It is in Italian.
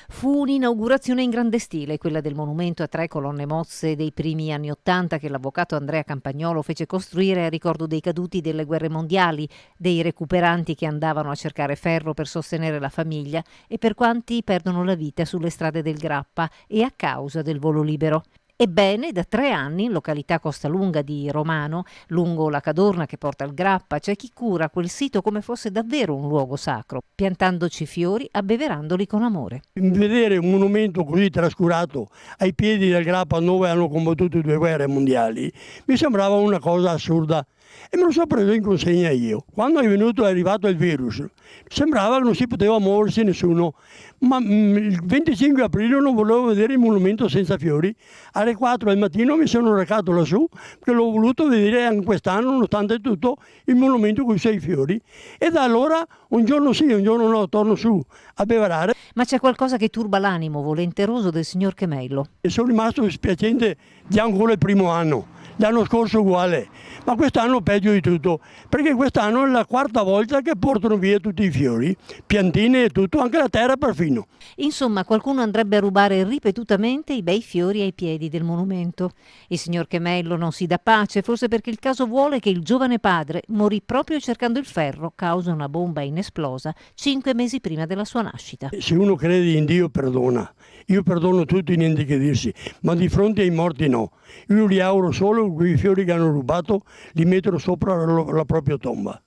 Fu un'inaugurazione in grande stile, quella del monumento a 3 colonne mozze dei primi anni '80 che l'avvocato Andrea Campagnolo fece costruire a ricordo dei caduti delle guerre mondiali, dei recuperanti che andavano a cercare ferro per sostenere la famiglia e per quanti perdono la vita sulle strade del Grappa e a causa del volo libero. Ebbene, da 3 anni, in località Costalunga di Romano, lungo la Cadorna che porta al Grappa, c'è chi cura quel sito come fosse davvero un luogo sacro, piantandoci fiori, abbeverandoli con amore. Vedere un monumento così trascurato ai piedi del Grappa dove hanno combattuto 2 guerre mondiali mi sembrava una cosa assurda e me lo sono preso in consegna io. Quando è arrivato il virus, sembrava che non si poteva muoversi nessuno, ma il 25 aprile non volevo vedere il monumento senza fiori. Alle 4 del mattino mi sono recato lassù perché l'ho voluto vedere anche quest'anno, nonostante tutto, il monumento con i 6 fiori. E da allora, un giorno sì, un giorno no, torno su a beverare. Ma c'è qualcosa che turba l'animo volenteroso del signor Chemello. E sono rimasto dispiacente di ancora il primo anno. L'anno scorso uguale, ma quest'anno peggio di tutto, perché quest'anno è la 4ª volta che portano via tutti i fiori, piantine e tutto, anche la terra perfino. Insomma, qualcuno andrebbe a rubare ripetutamente i bei fiori ai piedi del monumento. Il signor Chemello non si dà pace, forse perché il caso vuole che il giovane padre morì proprio cercando il ferro, causa una bomba inesplosa, 5 mesi prima della sua nascita. Se uno crede in Dio perdona, io perdono tutti, niente che dirsi, ma di fronte ai morti no. Io li auguro solo che quei fiori che hanno rubato li mettono sopra la propria tomba.